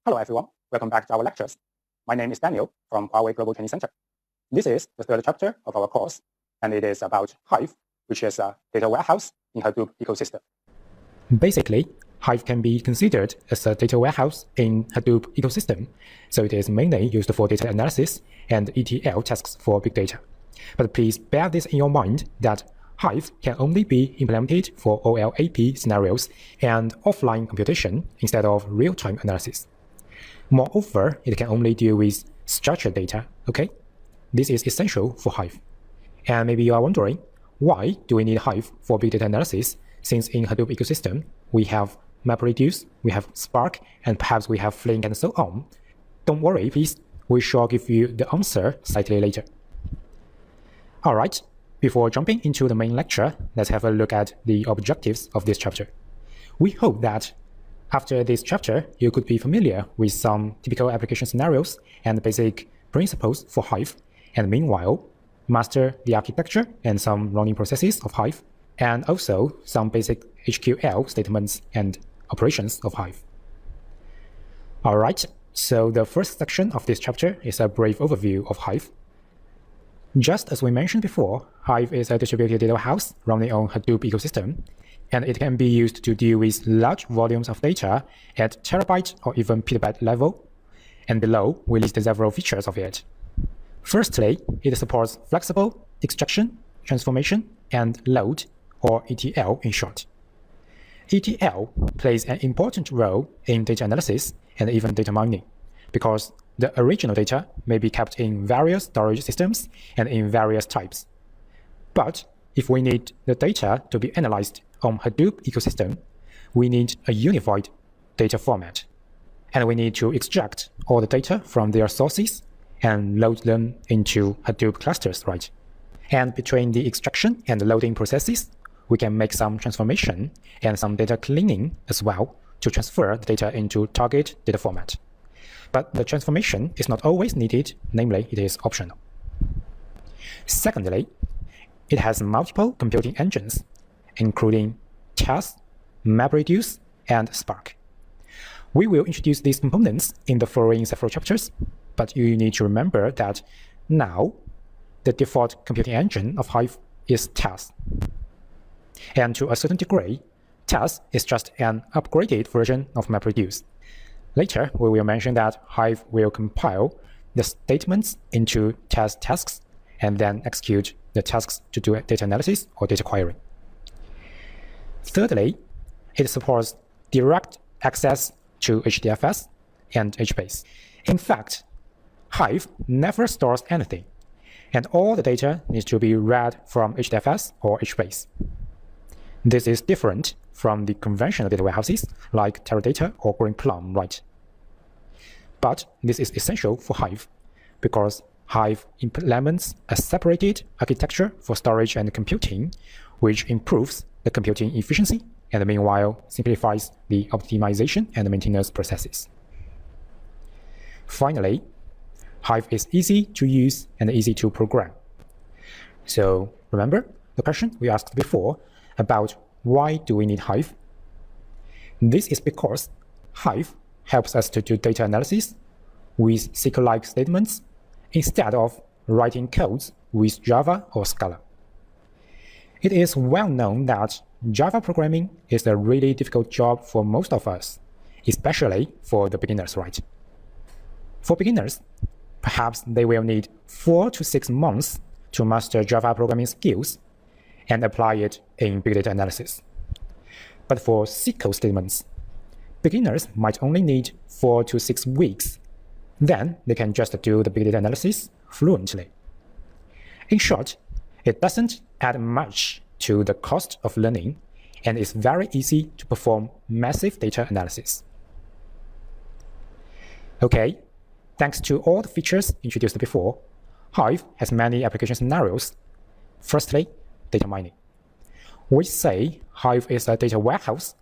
Hello everyone, welcome back to our lectures. My name is Daniel from Huawei Global Training Center. This is the third chapter of our course, and it is about Hive, which is a data warehouse in Hadoop ecosystem. Basically, Hive can be considered as a data warehouse in Hadoop ecosystem, so it is mainly used for data analysis and ETL tasks for big data. But please bear this in your mind that Hive can only be implemented for OLAP scenarios and offline computation instead of real-time analysis. Moreover, it can only deal with structured data, okay? This is essential for Hive. And maybe you are wondering, why do we need Hive for big data analysis, since in Hadoop ecosystem, we have MapReduce, we have Spark, and perhaps we have Flink and so on? Don't worry, please. We shall give you the answer slightly later. Alright, before jumping into the main lecture, let's have a look at the objectives of this chapter. We hope that after this chapter, you could be familiar with some typical application scenarios and basic principles for Hive, and meanwhile, master the architecture and some running processes of Hive, and also some basic HQL statements and operations of Hive. Alright, so the first section of this chapter is a brief overview of Hive. Just as we mentioned before, Hive is a distributed data warehouse running on Hadoop ecosystem, and it can be used to deal with large volumes of data at terabyte or even petabyte level. And below, we list several features of it. Firstly, it supports flexible extraction, transformation, and load, or ETL in short. ETL plays an important role in data analysis and even data mining, because the original data may be kept in various storage systems and in various types. But if we need the data to be analyzed on Hadoop ecosystem, we need a unified data format. And we need to extract all the data from their sources and load them into Hadoop clusters, right? And between the extraction and the loading processes, we can make some transformation and some data cleaning as well to transfer the data into target data format. But the transformation is not always needed, namely it is optional. Secondly, it has multiple computing engines, including Test, MapReduce, and Spark. We will introduce these components in the following several chapters, but you need to remember that now the default computing engine of Hive is Test. And to a certain degree, Test is just an upgraded version of MapReduce. Later, we will mention that Hive will compile the statements into test tasks and then execute the tasks to do data analysis or data querying. Thirdly, it supports direct access to HDFS and HBase. In fact, Hive never stores anything, and all the data needs to be read from HDFS or HBase. This is different from the conventional data warehouses like Teradata or GreenPlum, right? But this is essential for Hive because Hive implements a separated architecture for storage and computing, which improves the computing efficiency and meanwhile simplifies the optimization and maintenance processes. Finally, Hive is easy to use and easy to program. So remember the question we asked before about why do we need Hive? This is because Hive helps us to do data analysis with SQL-like statements instead of writing codes with Java or Scala. It is well known that Java programming is a really difficult job for most of us, especially for the beginners, right? For beginners, perhaps they will need 4 to 6 months to master Java programming skills and apply it in big data analysis. But for SQL statements, beginners might only need 4 to 6 weeks. Then they can just do the big data analysis fluently. In short, it doesn't add much to the cost of learning and is very easy to perform massive data analysis. Okay, thanks to all the features introduced before, Hive has many application scenarios. Firstly, data mining. We say Hive is a data warehouse,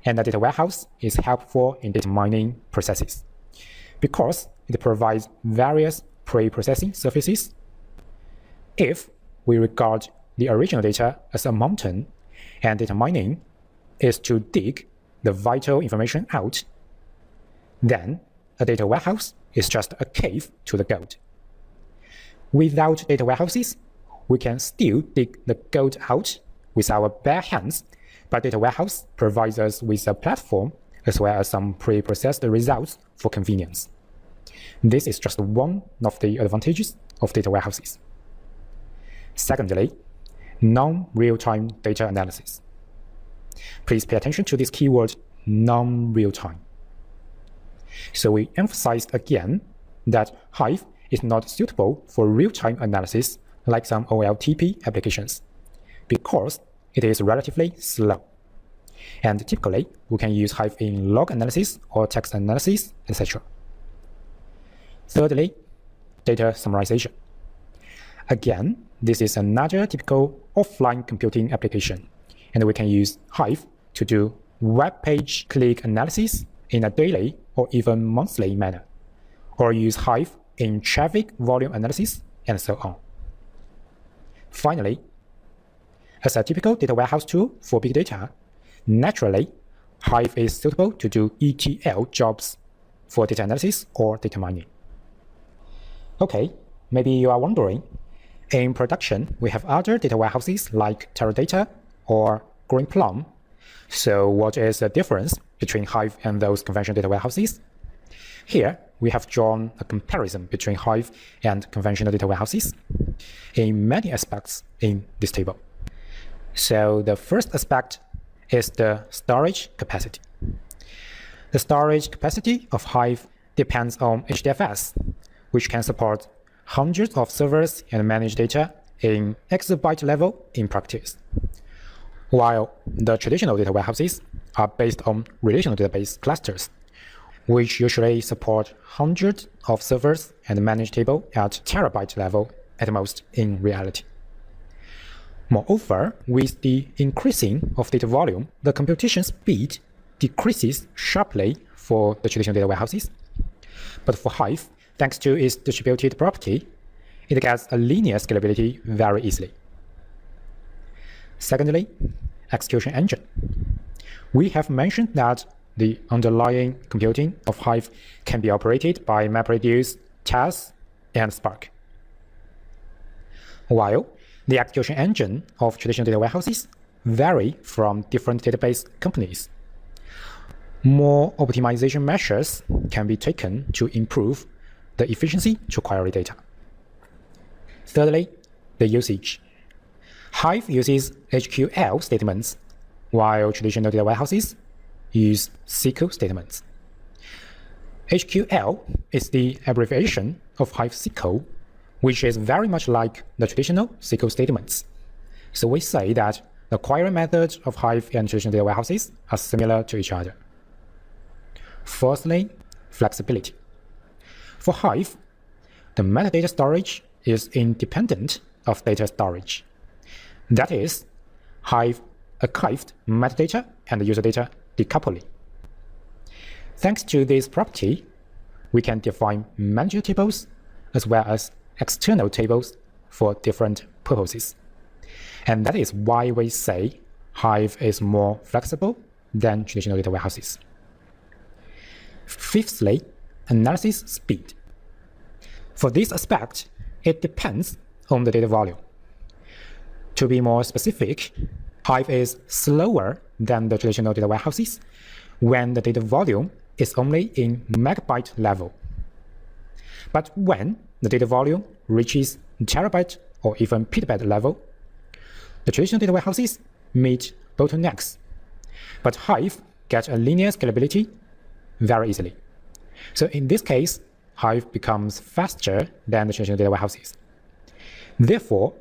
and a data warehouse is helpful in data mining processes because it provides various pre-processing services. If we regard the original data as a mountain, and data mining is to dig the vital information out, then a data warehouse is just a cave to the gold. Without data warehouses, we can still dig the gold out with our bare hands, but data warehouse provides us with a platform as well as some pre-processed results for convenience. This is just one of the advantages of data warehouses. Secondly, non-real-time data analysis. Please pay attention to this keyword, non-real-time. So we emphasized again that Hive is not suitable for real-time analysis like some OLTP applications, because it is relatively slow. And typically, we can use Hive in log analysis or text analysis, etc. Thirdly, data summarization. Again, this is another typical offline computing application, and we can use Hive to do web page click analysis in a daily or even monthly manner, or use Hive in traffic volume analysis, and so on. Finally, as a typical data warehouse tool for big data, naturally, Hive is suitable to do ETL jobs for data analysis or data mining. Okay, maybe you are wondering, in production, we have other data warehouses like Teradata or Greenplum. So what is the difference between Hive and those conventional data warehouses? Here, we have drawn a comparison between Hive and conventional data warehouses in many aspects in this table. So the first aspect is the storage capacity. The storage capacity of Hive depends on HDFS, which can support hundreds of servers and manage data in exabyte level in practice, while the traditional data warehouses are based on relational database clusters, which usually support hundreds of servers and manage table at terabyte level at most in reality. Moreover, with the increasing of data volume, the computation speed decreases sharply for the traditional data warehouses. But for Hive, thanks to its distributed property, it gets a linear scalability very easily. Secondly, execution engine. We have mentioned that the underlying computing of Hive can be operated by MapReduce, Tez, and Spark, while the execution engine of traditional data warehouses vary from different database companies. More optimization measures can be taken to improve the efficiency to query data. Thirdly, the usage. Hive uses HQL statements, while traditional data warehouses use SQL statements. HQL is the abbreviation of Hive SQL, which is very much like the traditional SQL statements. So we say that the query methods of Hive and traditional data warehouses are similar to each other. Fourthly, flexibility. For Hive, the metadata storage is independent of data storage. That is, Hive archived metadata and user data decoupling. Thanks to this property, we can define manager tables as well as external tables for different purposes. And that is why we say Hive is more flexible than traditional data warehouses. Fifthly, analysis speed. For this aspect, it depends on the data volume. To be more specific, Hive is slower than the traditional data warehouses when the data volume is only in megabyte level. But when the data volume reaches terabyte or even petabyte level, the traditional data warehouses meet bottlenecks, but Hive gets a linear scalability very easily. So in this case, Hive becomes faster than the traditional data warehouses. Therefore,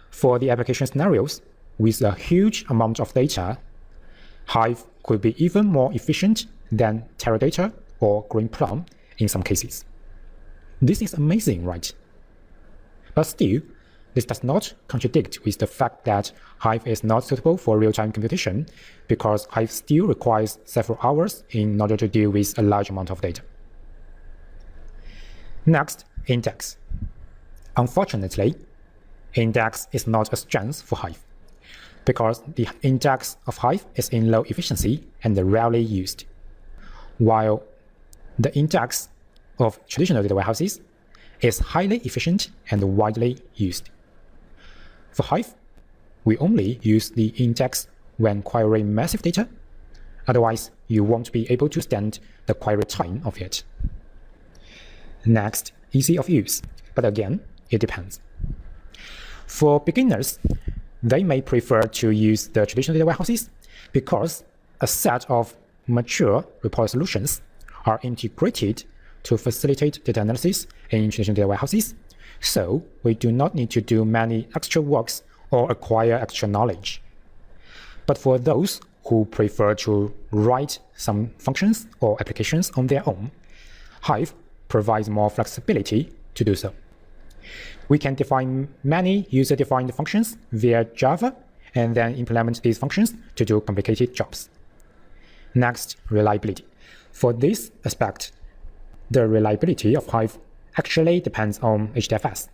for the application scenarios with a huge amount of data, Hive could be even more efficient than Teradata or Greenplum in some cases. This is amazing, right? But still, this does not contradict with the fact that Hive is not suitable for real-time computation, because Hive still requires several hours in order to deal with a large amount of data. Next, index. Unfortunately, index is not a strength for Hive, because the index of Hive is in low efficiency and rarely used, while the index of traditional data warehouses is highly efficient and widely used. For Hive, we only use the index when querying massive data. Otherwise, you won't be able to stand the query time of it. Next, easy of use, but again, it depends. For beginners, they may prefer to use the traditional data warehouses because a set of mature report solutions are integrated to facilitate data analysis in traditional data warehouses, so we do not need to do many extra works or acquire extra knowledge. But for those who prefer to write some functions or applications on their own, Hive provides more flexibility to do so. We can define many user-defined functions via Java and then implement these functions to do complicated jobs. Next, reliability. For this aspect, the reliability of Hive actually depends on HDFS.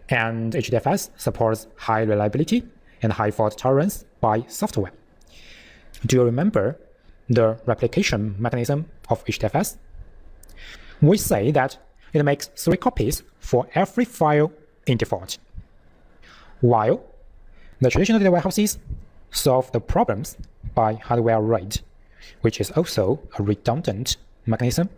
And HDFS supports high reliability and high fault tolerance by software. Do you remember the replication mechanism of HDFS? We say that it makes 3 copies for every file in default, while the traditional data warehouses solve the problems by hardware RAID, which is also a redundant mechanism,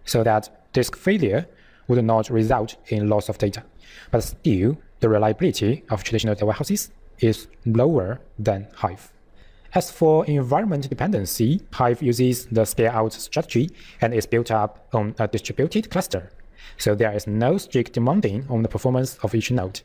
so that disk failure would not result in loss of data. But still, the reliability of traditional data warehouses is lower than Hive. As for environment dependency, Hive uses the scale-out strategy and is built up on a distributed cluster, so there is no strict demanding on the performance of each node.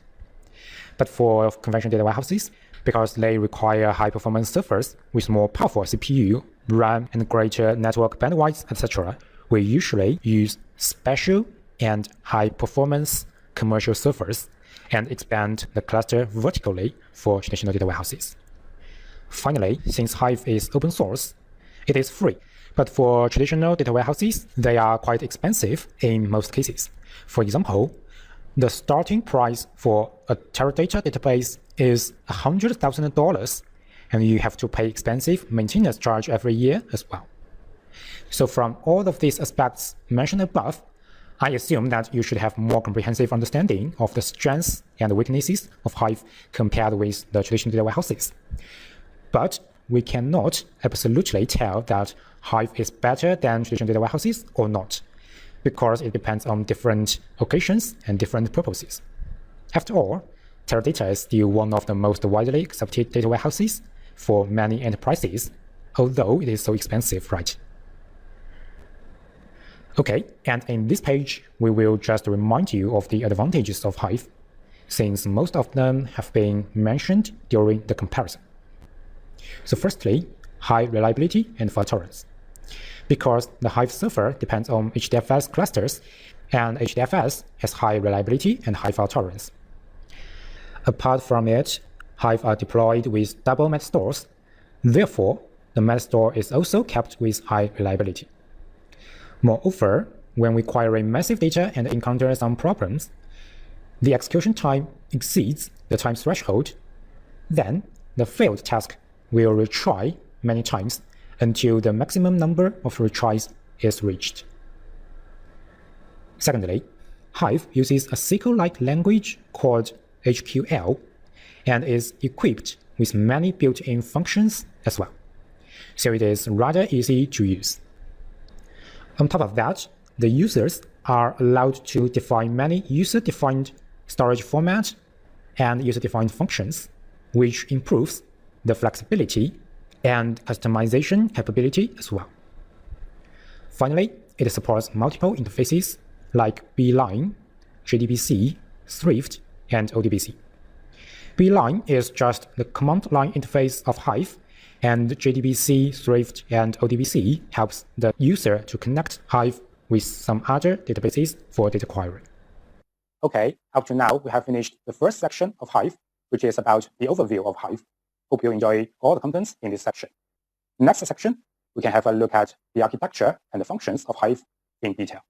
But for conventional data warehouses, because they require high-performance servers with more powerful CPU, RAM, and greater network bandwidth, etc., we usually use special and high-performance commercial servers and expand the cluster vertically for traditional data warehouses. Finally, since Hive is open source, it is free. But for traditional data warehouses, they are quite expensive in most cases. For example, the starting price for a Teradata database is $100,000, and you have to pay expensive maintenance charge every year as well. So from all of these aspects mentioned above, I assume that you should have more comprehensive understanding of the strengths and weaknesses of Hive compared with the traditional data warehouses. But we cannot absolutely tell that Hive is better than traditional data warehouses or not, because it depends on different occasions and different purposes. After all, Teradata is still one of the most widely accepted data warehouses for many enterprises, although it is so expensive, right? Okay, and in this page, we will just remind you of the advantages of Hive, since most of them have been mentioned during the comparison. So firstly, high reliability and fault tolerance. Because the Hive server depends on HDFS clusters, and HDFS has high reliability and high fault tolerance. Apart from it, Hive are deployed with double metastores. Therefore, the metastore is also kept with high reliability. Moreover, when we query massive data and encounter some problems, the execution time exceeds the time threshold, then the failed task will retry many times until the maximum number of retries is reached. Secondly, Hive uses a SQL-like language called HQL and is equipped with many built-in functions as well, so it is rather easy to use. On top of that, the users are allowed to define many user-defined storage formats and user-defined functions, which improves the flexibility and customization capability as well. Finally, it supports multiple interfaces like Beeline, JDBC, Thrift, and ODBC. Beeline is just the command line interface of Hive, and JDBC, Thrift, and ODBC helps the user to connect Hive with some other databases for data query. Okay, up to now, we have finished the first section of Hive, which is about the overview of Hive. Hope you enjoy all the contents in this section. Next section, we can have a look at the architecture and the functions of Hive in detail.